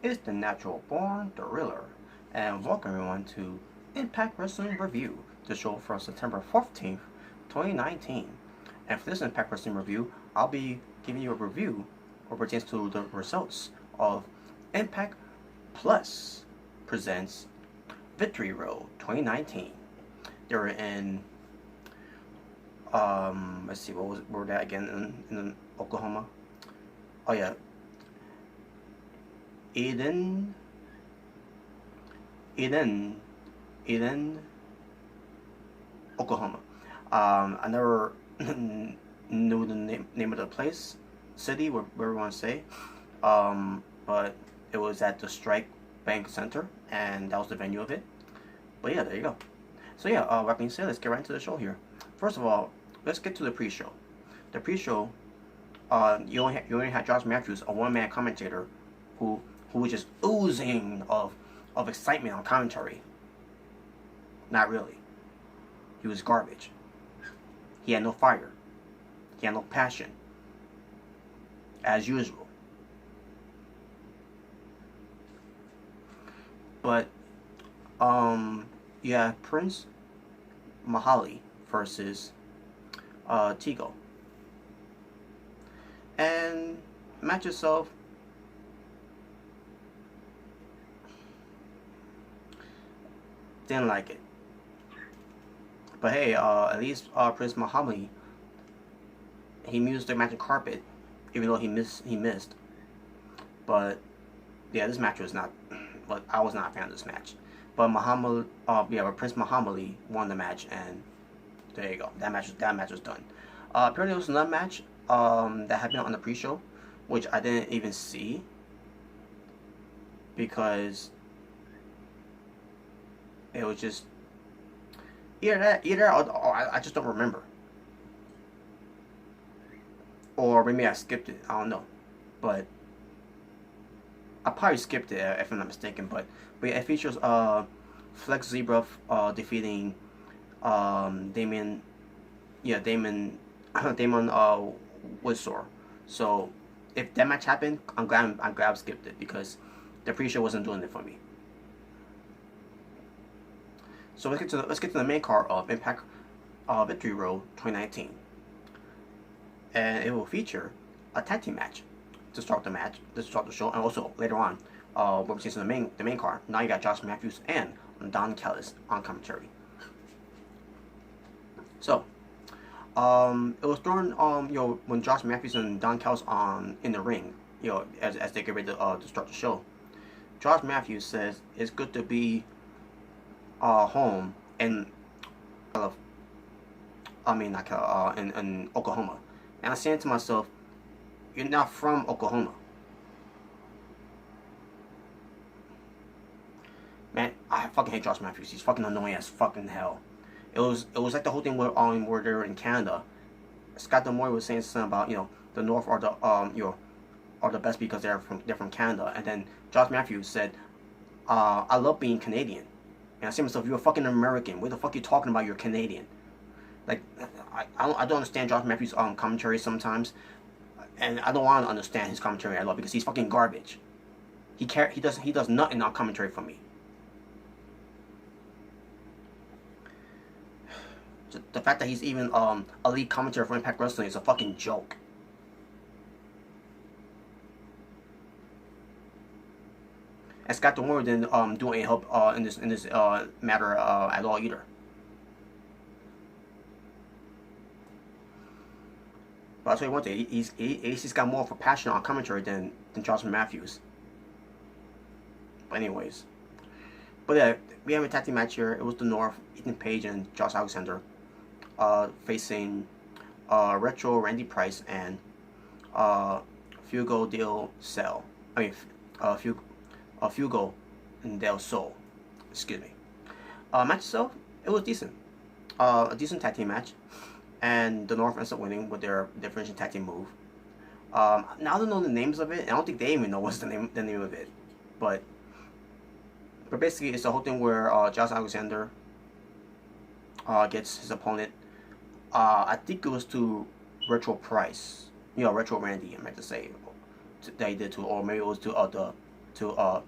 It's the Natural Born Thriller, and welcome everyone to Impact Wrestling Review, the show from September 14th, 2019. And for this Impact Wrestling Review, I'll be giving you a review what pertains to the results of Impact Plus presents Victory Road 2019. They were in, let's see, where was that again in Oklahoma? Oh yeah, Eden, Eden, Eden, Oklahoma. I never knew the name of the place, city, where we want to say. But it was at the Strike Bank Center, and that was the venue of it. But yeah, there you go. So yeah, that being said, let's get right into the show here. First of all, let's get to the pre-show. The pre-show, you only had Josh Matthews, a one-man commentator, who was just oozing of excitement on commentary. Not really. He was garbage. He had no fire. He had no passion. As usual. But you have Prince Mahali versus Tigo. And match itself, didn't like it. But hey, at least Prince Mahali, he used the magic carpet, even though he missed. But yeah, this match was not. But I was not a fan of this match. But Prince Mahali won the match, and there you go. That match was done. Apparently, there was another match that happened on the pre-show, which I didn't even see because it was just either or I just don't remember, or maybe I skipped it. I don't know, but I probably skipped it if I'm not mistaken. But yeah, it features Flex Zebra defeating Damon Damon Woodsore. So if that match happened, I'm glad I skipped it because the pre-show wasn't doing it for me. So let's get to the main card of Impact Victory Road 2019, and it will feature a tag team match to start the show, and also later on, what we're seeing in the main card. Now you got Josh Matthews and Don Callis on commentary. So, it was during when Josh Matthews and Don Callis in the ring, as they get ready to start the show. Josh Matthews says it's good to be home in in Oklahoma. And I'm saying to myself, you're not from Oklahoma. Man, I fucking hate Josh Matthews. He's fucking annoying as fucking hell. It was like the whole thing where they were in Canada. Scott D'Amore was saying something about the North are the best because they're from Canada, and then Josh Matthews said, I love being Canadian. And I say to myself, you're a fucking American. What the fuck are you talking about? You're Canadian. Like, I don't understand Josh Matthews' commentary sometimes, and I don't want to understand his commentary at all because he's fucking garbage. He does nothing on commentary for me. The fact that he's even a lead commentator for Impact Wrestling is a fucking joke. And Scott D'Amore didn't do any help in this matter at all either. But I'll tell you one thing, he's got more of a passion on commentary than Josh Matthews. But anyways. But yeah, we have a tag team match here. It was the North, Ethan Page and Josh Alexander facing Retro Randy Price and Fuego del Sol. Fuego del Sol. Excuse me. Match itself, it was decent. A decent tag team match. And the North ends up winning with their finishing tag team move. Now I don't know the names of it. I don't think they even know what's the name of it. But basically, it's the whole thing where Josh Alexander gets his opponent. I think it was to Retro Randy, I meant to say, that he did to, or maybe it was to to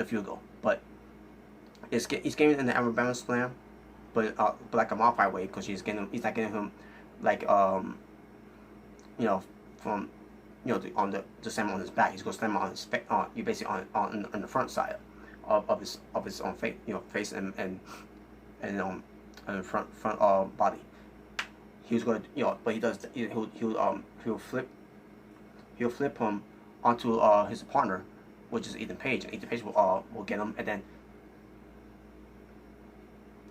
field goal, but he's getting in the Alabama slam, but like a modified way because he's not getting him like you know from on the slam on his back. He's gonna slam on his you basically on the front side of his own face, face and front body. He was going to, but he does, he'll flip him onto his partner, which is Ethan Page, and Ethan Page will get him, and then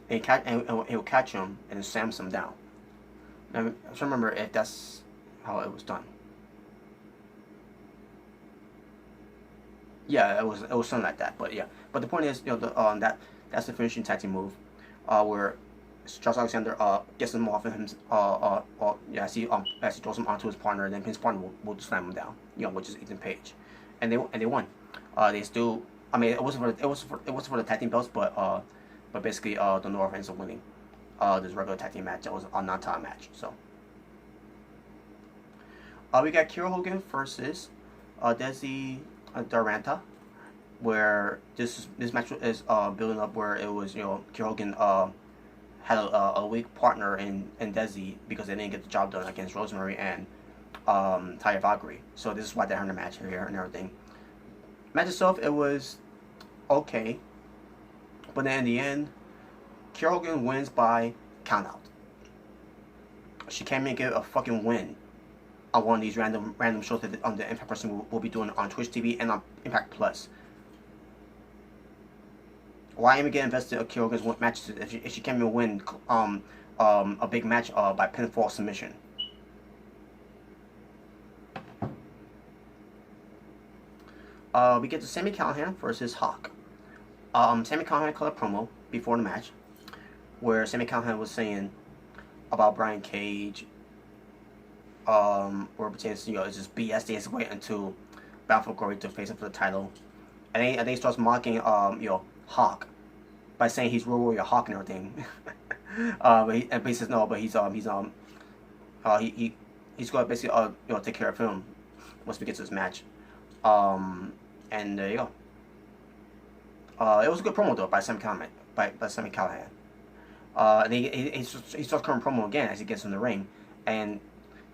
he'll catch him and slams him down. Now, I'm trying to remember if that's how it was done. Yeah, it was something like that, but yeah. But the point is, that's the finishing tag team move, where Charles Alexander gets him off of him, as he throws him onto his partner, and then his partner will slam him down, which is Ethan Page, and they won. They still, I mean, it wasn't for the tag team belts, but basically the North ends up winning this regular tag team match. That was a non-title match. So we got Kiera Hogan versus Desi Duranta, where this match is building up, where it was Kiera Hogan had a weak partner in Desi because they didn't get the job done against Rosemary and Taya Valkyrie. So this is why they're having a match here and everything. Match itself, it was okay, but then in the end, Kiera Hogan wins by countout. She can't make it a fucking win on one of these random shows that the Impact person will be doing on Twitch TV and on Impact Plus. Why even get invested in Kiera Hogan's matches if she can't even win a big match by pinfall submission? We get to Sami Callihan versus Hawk. Sami Callihan cut a promo before the match where Sami Callihan was saying about Brian Cage, or pertains to, it's just BS days away until Bound for Glory to face him for the title, and then he starts mocking Hawk by saying he's Road Warrior Hawk and everything. But he says no, but he's going to basically take care of him once we get to this match. And there you go. It was a good promo though by Sami Callihan. And he starts covering promo again as he gets in the ring, and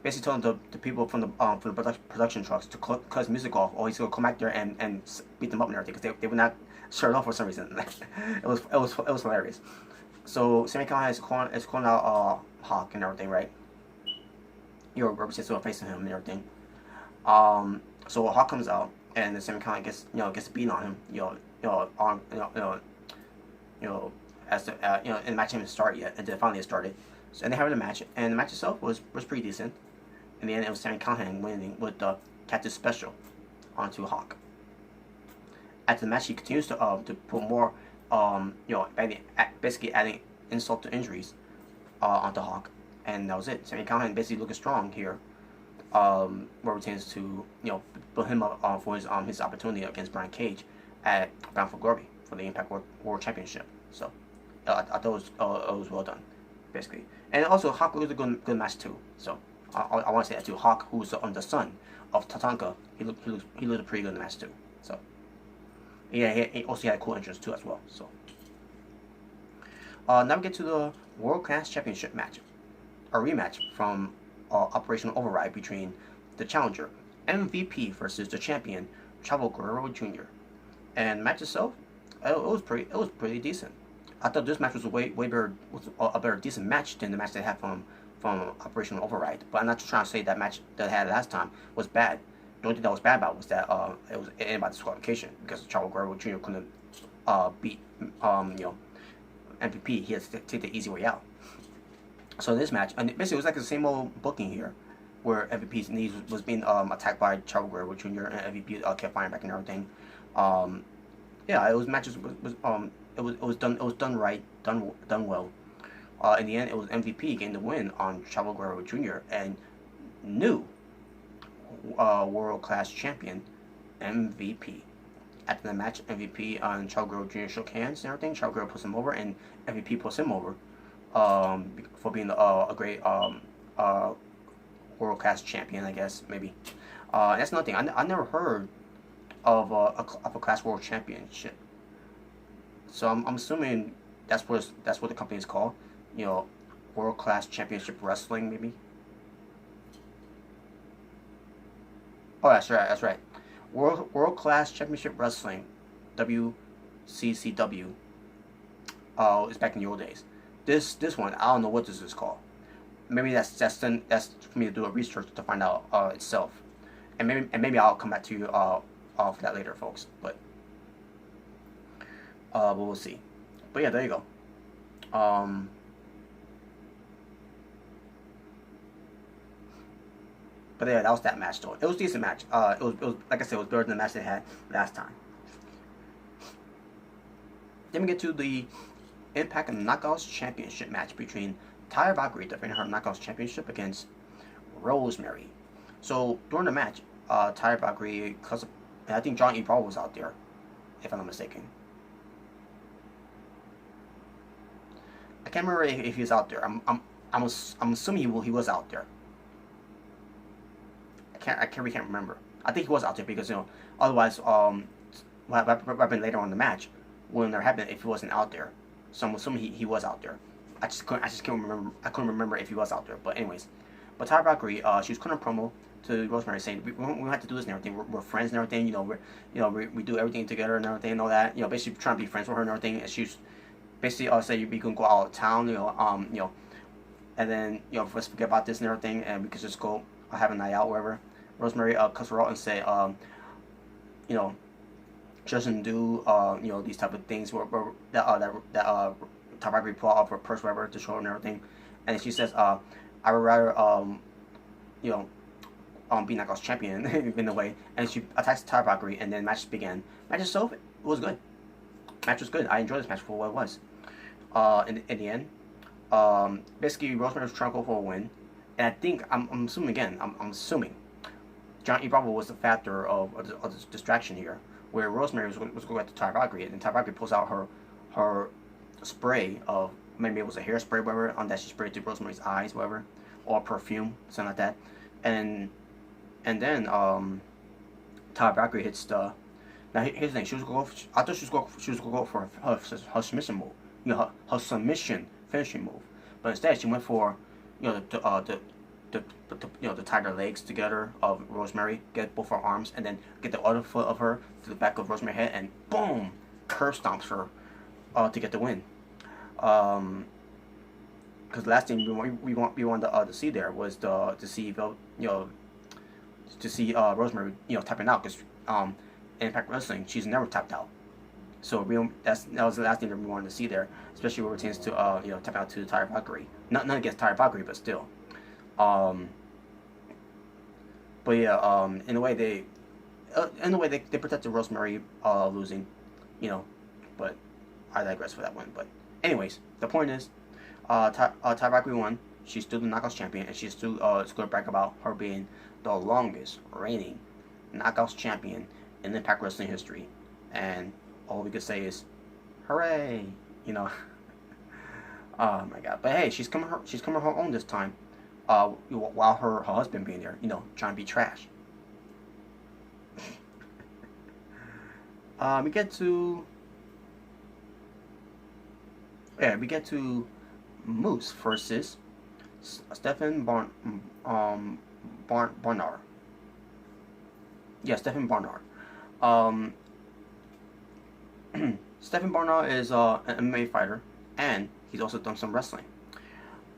basically telling the people from the production trucks to cut his music off, or he's gonna come back there and beat them up and everything because they would not shut it off for some reason. it was hilarious. So Sami Callihan is calling out Hawk and everything, right? Represents facing him and everything. So Hawk comes out and then Sami Callihan gets beat on him, as the and the match didn't even start yet, and then finally it started. So, and they had a match, and the match itself was pretty decent. In the end, it was Sami Callihan winning with the Cactus Special onto Hawk. After the match, he continues to put more, basically adding insult to injuries onto Hawk, and that was it. Sami Callihan basically looking strong here, where it pertains to build him up for his opportunity against Brian Cage at Bound for Glory for the Impact World Championship. So I thought it was well done, basically. And also Hawk was a good match too. So I want to say that too. Hawk, who's the son of Tatanka, he looked pretty good in the match too. So yeah, he also had a cool entrance too as well. So now we get to the World Class Championship match, a rematch from Operational Override between the challenger MVP versus the champion Chavo Guerrero Jr. And the match itself, it was pretty decent. I thought this match was a better decent match than the match they had from Operational Override. But I'm not just trying to say that match that I had last time was bad. The only thing that was bad about it was that it ended by disqualification because Chavo Guerrero Jr. couldn't beat MVP. He had to take the easy way out. So this match, and basically it was like the same old booking here, where MVP's knees was being attacked by Chavo Guerrero Jr. and MVP kept firing back and everything. Yeah, it was matches it was done right, done well. In the end, it was MVP getting the win on Chavo Guerrero Jr. and new world class champion MVP. After the match, MVP and Chavo Guerrero Jr. shook hands and everything. Chavo Guerrero puts him over, and MVP puts him over for being a great world class champion, I guess maybe. That's another thing. I never heard of a class world championship. So I'm assuming that's what the company is called. You know, World Class Championship Wrestling, maybe. Oh, that's right. That's right. World Class Championship Wrestling, WCCW. It's back in the old days. This one, I don't know what this is called. Maybe that's for me to do a research to find out itself, and maybe I'll come back to you for that later, folks. But we'll see. But yeah, there you go. But yeah, that was that match though. It was a decent match. It was like I said, it was better than the match they had last time. Then we get to the Impact Knockouts Championship match between Tyra Valkyrie defending her Knockouts Championship against Rosemary. So during the match, Tyra Valkyrie, and I think John E. Paul was out there, if I'm not mistaken. I can't remember if he was out there. I'm assuming he was out there. I can't remember. I think he was out there because otherwise what happened later on in the match wouldn't have happened if he wasn't out there. So I'm assuming he was out there. I just can't remember. I couldn't remember if he was out there. But anyways, Tyra Valkyrie, she was cutting a promo to Rosemary saying we don't have to do this and everything. We're friends and everything. We do everything together and everything and all that. Basically trying to be friends with her and everything. And she's basically say we can go out of town. And then let's forget about this and everything, and we could just go have a night out wherever. Rosemary cuts her out and say she doesn't do these type of things that Tyra Valkyrie pull out of her purse whatever to show her and everything, and she says I would rather be Knockouts champion in a way, and she attacks Tyra Valkyrie, and then match began. Match itself, it was good. Match was good. I enjoyed this match for what it was. In the end, basically Rosemary was trying to go for a win, and I think I'm assuming again. I'm assuming John E. Bravo was the factor of the distraction here, where Rosemary was going after Tyra Valkyrie, and Tyra Valkyrie pulls out her spray of, maybe it was a hairspray, whatever, on that she sprayed to Rosemary's eyes, whatever, or perfume, something like that, and then Tyra Valkyrie hits the. Now here's the thing: I thought she was going to go for her submission move, her submission finishing move, but instead she went for to tie their legs together of Rosemary, get both her arms, and then get the other foot of her to the back of Rosemary's head, and boom, curb stomps her to get the win. Because the last thing we wanted to see there was to see Rosemary tapping out, because in Impact Wrestling she's never tapped out. So that was the last thing that we wanted to see there, especially when it pertains to tapping out to Tyra Valkyrie. Nothing against Tyra Valkyrie, but still. But yeah, in a way they protected Rosemary losing, but I digress for that one. But anyways, the point is, Tyra Valkyrie won. She's still the Knockouts champion, and she's still it's going to brag about her being the longest reigning Knockouts champion in Impact Wrestling history. And all we could say is, hooray! Oh my God! But hey, she's coming her own this time. While her husband being there, trying to be trash. We get to Moose versus Stephen Barnard. Yeah, Stephen Barnard. Stephen Barnard is an MMA fighter, and he's also done some wrestling.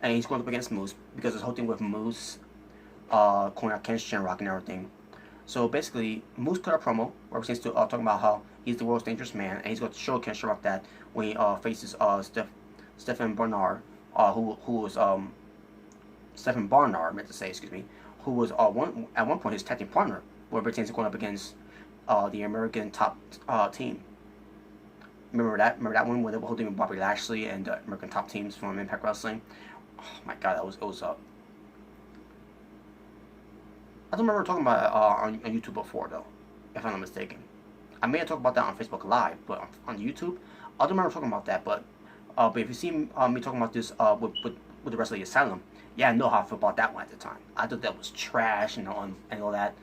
And he's going up against Moose because this whole thing with Moose calling out Ken Shamrock and everything. So basically, Moose cut a promo where he's talking about how he's the world's dangerous man, and he's going to show Ken Shamrock that when he faces Stephen Barnard, who was Stephen Barnard, meant to say, excuse me, who was at one point his tag team partner, where it pertains to going up against the American top team. Remember that one where they were holding Bobby Lashley and the American top teams from Impact Wrestling? Oh my God, it was I don't remember talking about it on YouTube before, though, if I'm not mistaken. I may have talked about that on Facebook Live, but on YouTube, I don't remember talking about that. But if you see me talking about this with the rest of the Asylum, yeah, I know how I feel about that one at the time. I thought that was trash, and all that.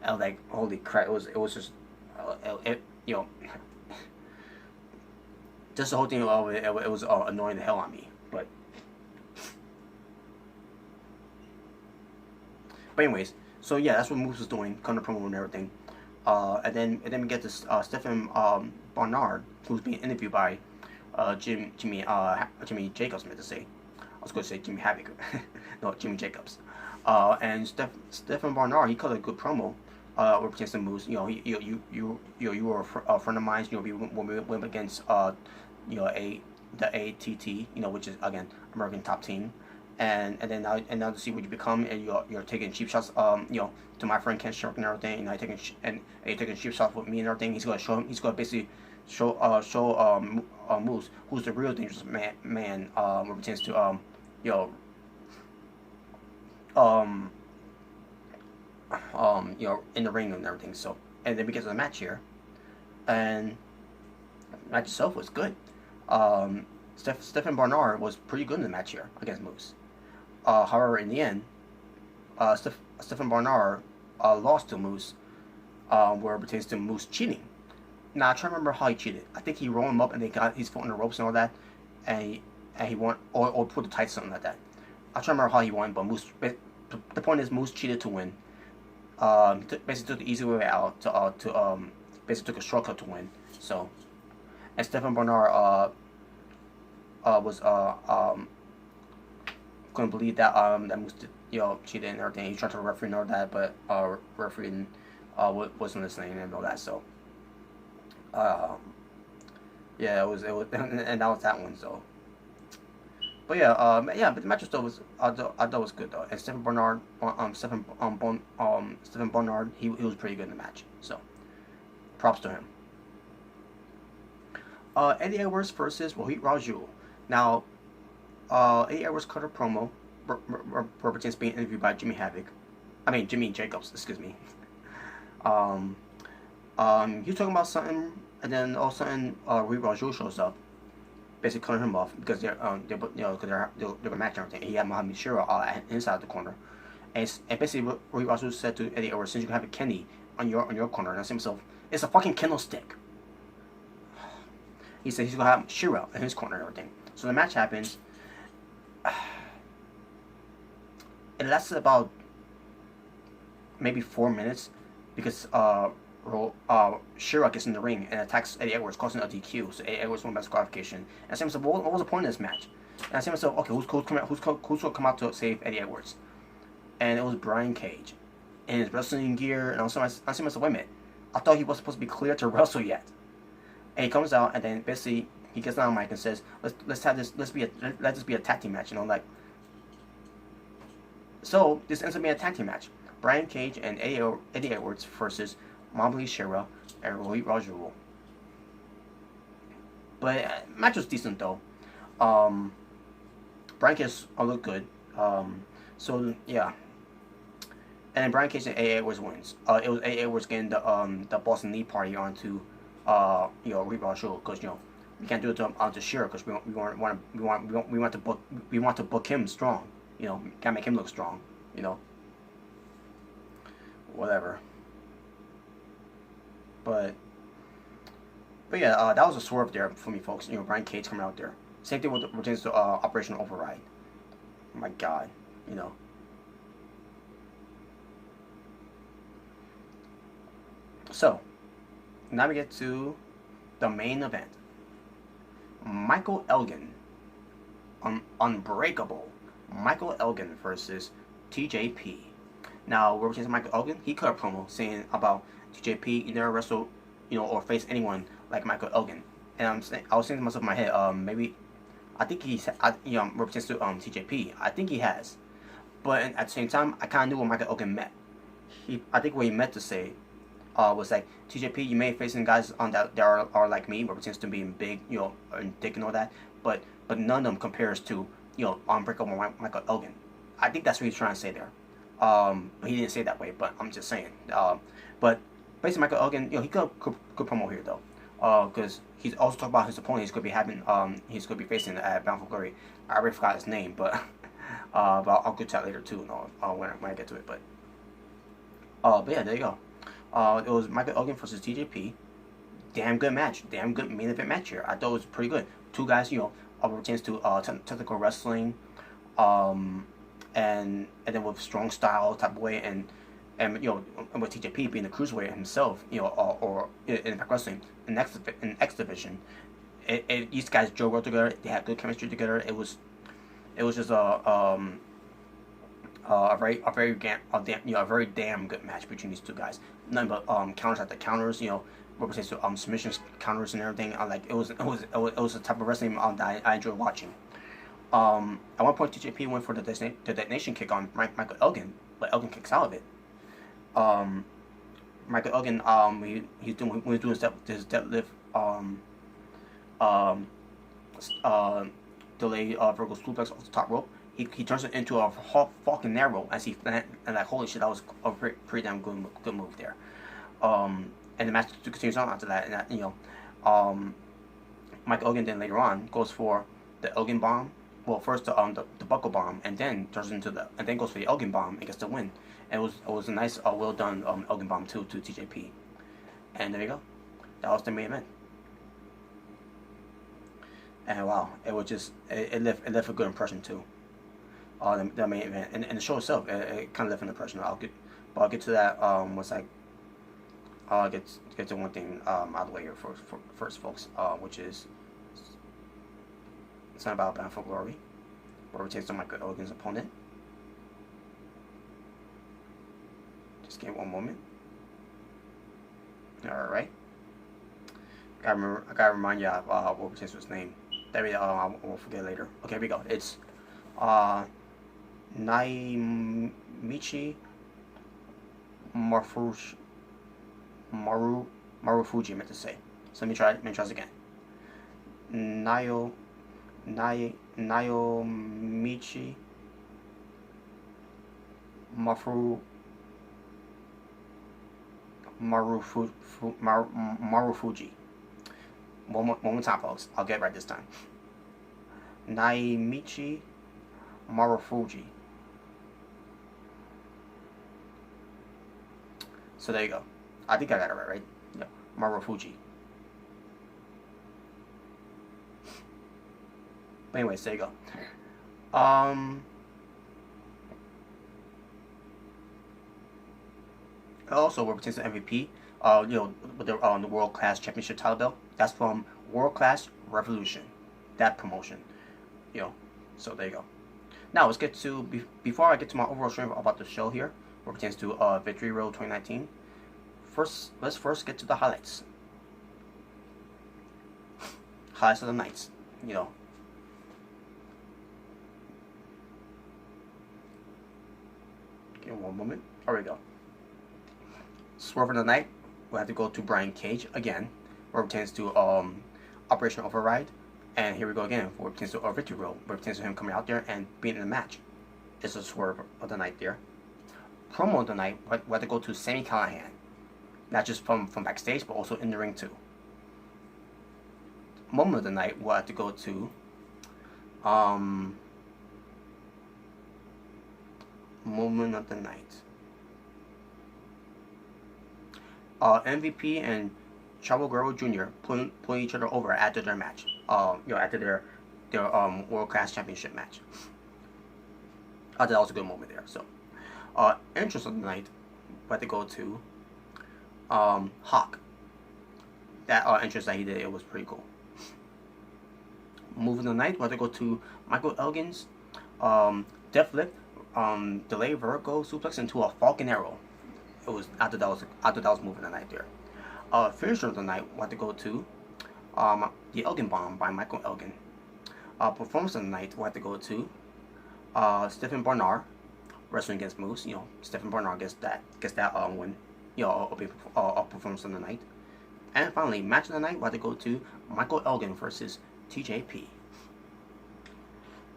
I was like, holy crap, it was just you know, just the whole thing of it, it was annoying the hell on me. But anyways, so yeah, that's what Moose was doing, kind of promo and everything. And then we get this Stephen Barnard, who's being interviewed by Jimmy Jacobs, meant to say. I was going to say Jimmy Havoc. No, Jimmy Jacobs. And Stephen Barnard, he cut a good promo. Represents the Moose. You know, you were a friend of mine. You know, when we went against you know, the ATT, you know, which is again American Top Team. And now to see what you become, and you're taking cheap shots, you know, to my friend Ken Shark and everything, and you're taking cheap shots with me and everything. He's gonna basically show Moose who's the real dangerous man when it pertains to you know you know, in the ring and everything. So, and then we get to the match here, and the match itself was good. Stephen Barnard was pretty good in the match here against Moose. However, in the end, Stephen Barnard lost to Moose, where it pertains to Moose cheating. Now, I try to remember how he cheated. I think he rolled him up and they got his foot on the ropes and all that, and he won, or put the tights, something like that. I try to remember how he won, but Moose. The point is, Moose cheated to win. Basically took the easy way out to basically took a shortcut to win. So, and Stephen Barnard was couldn't believe that that Moose did, you know, cheated and everything. He tried to referee and all that, but referee wasn't listening and all that. So yeah, it was and that was that one. So, but yeah, but the match was I thought was good though. And Stephen Barnard, Stephen Barnard, he was pretty good in the match. So, props to him. Eddie Edwards versus Rohit Raju. Now, Eddie Edwards cut a promo represents being interviewed by Jimmy Jacobs, excuse me. He was talking about something, and then all of a sudden, Rohit Raju shows up, basically cutting him off because they're gonna match and everything. And he had Mohamed Shira inside the corner, and basically Rohit Raju said to Eddie Edwards, since you have a Kenny on your corner, and I said to himself, it's a fucking kendo stick. He said he's gonna have Shira in his corner and everything. So the match happens. It lasted about maybe 4 minutes because Shira gets in the ring and attacks Eddie Edwards, causing a DQ. So Eddie Edwards won by disqualification. And I said to myself, what was the point of this match? And I said to myself, okay, who's gonna come out to save Eddie Edwards? And it was Brian Cage in his wrestling gear. And I said to myself, wait a minute, I thought he was supposed to be cleared to wrestle yet. And he comes out and then basically he gets on the mic and says, let this be a tag team match, you know, like. So this ends up being a tag team match: Brian Cage and Eddie Edwards versus Mohamed Shira and Rohit Raju. But match was decent though. Brian Cage looked good. So yeah. And then Brian Cage and Eddie Edwards wins. It was Eddie Edwards getting the Boston Knee Party onto you know, Rohit Raju, because you know we can't do it onto Shira because we want to book him strong. You know, gotta make him look strong. You know, whatever. But yeah, that was a swerve there for me, folks. You know, Brian Cage coming out there. Same thing with returns to Operation Override. Oh my God, you know. So now we get to the main event. Michael Elgin, Unbreakable. Michael Elgin versus TJP. Now, we're representing Michael Elgin. He cut a promo saying about TJP, you never wrestle, you know, or face anyone like Michael Elgin. And I was thinking to myself in my head, maybe, I think he's, you know, represents to TJP. I think he has, but at the same time, I kind of knew what Michael Elgin meant. I think what he meant to say was like, TJP, you may face some guys on that are like me, represents to being big, you know, and thick and all that, but none of them compares to, you know, Unbreakable Michael Elgin. I think that's what he's trying to say there. He didn't say it that way, but I'm just saying. But basically, Michael Elgin, you know, he got a good promo here though, because he's also talking about his opponent. He's gonna be he's gonna be facing at Bound for Glory. I already forgot his name, but I'll get to that later too. No, when I get to it. But yeah, there you go. It was Michael Elgin versus TJP. Damn good match. Damn good main event match here. I thought it was pretty good. Two guys, pertains to technical wrestling, um, and then with strong style type of way, and and with TJP being the cruiserweight himself, or in Impact Wrestling, in X division, these guys drove well together. They had good chemistry together. It was just a very damn good match between these two guys. Nothing but counters after counters. Represents submissions, counters, and everything. It was a type of wrestling that I enjoy watching. At one point, TJP went for the detonation kick on Michael Elgin, but Elgin kicks out of it. Michael Elgin, he's doing his deadlift, um, delay vertical suplex off the top rope. He turns it into a fucking arrow as he and like holy shit, that was a pretty damn good move there. And the match continues on after that, and Michael Elgin then later on goes for the Elgin bomb. Well, first the buckle bomb, and then goes for the Elgin bomb and gets the win. And it was a nice, well done Elgin bomb to TJP. And there you go. That was the main event. And wow, it was just it left a good impression too. The main event and the show itself, it kind of left an impression. I'll get to that once I'll get to one thing out of the way here first, folks. Which is it's not about Bound for Glory, where we take on Michael Elgin's opponent. Just give me one moment. All right. I gotta remind you of what Bautista's name. That I won't forget later. Okay, here we go. It's Naimichi Marufuji, I meant to say. So let me try this again. Naomichi Marufuji. One more time, folks. I'll get it right this time. Naimichi Marufuji. So there you go. I think I got it right? Yeah. Marufuji. But anyways, there you go. Also represents the MVP. With the World Class Championship title belt. That's from World Class Revolution. That promotion. So there you go. Now let's get to before I get to my overall story about the show here, what pertains to Victory Road 2019. Let's first get to the highlights. Highlights of the nights. Give me one moment. There we go. Swerve of the night. We'll have to go to Brian Cage again, where it pertains to Operation Override. And here we go again, where it pertains to Victory Road, where it pertains to him coming out there and being in the match. It's a swerve of the night there. Promo of the night, we have to go to Sami Callihan. Not just from backstage, but also in the ring too. Moment of the night, we'll have to go to moment of the night. MVP and Chavo Guerrero Jr. pulling each other over after their match. After their World Class Championship match. I thought that was a good moment there. So, entrance of the night, we had to go to Hawk. That entrance that he did, it was pretty cool. Move of the night, we had to go to Michael Elgin's deathlift, delay vertical suplex into a Falcon Arrow. It was after that was moving the night there. Finisher of the night, we had to go to the Elgin Bomb by Michael Elgin. Performance of the night, we had to go to Stephen Barnard wrestling against Moose. Stephen Barnard gets that win. A performance of the night. And finally, match of the night, we had to go to Michael Elgin versus TJP.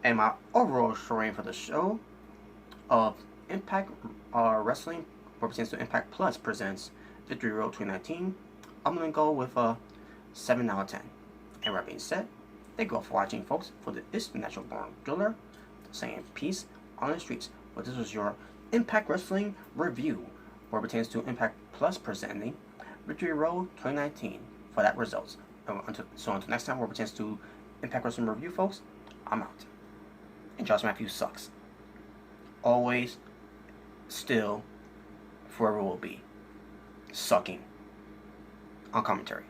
And my overall story for the show of Impact Wrestling represents to Impact Plus presents Victory Road 2019. I'm going to go with a 7 out of 10. And with that being said, thank you all for watching, folks, for this Natural Born Driller saying peace on the streets. But this was your Impact Wrestling review where it pertains to Impact Plus presenting Victory Road 2019 for that results. So until next time, where it pertains to Impact Wrestling Review, folks, I'm out. And Josh Matthews sucks. Always, still, forever will be. Sucking. On commentary.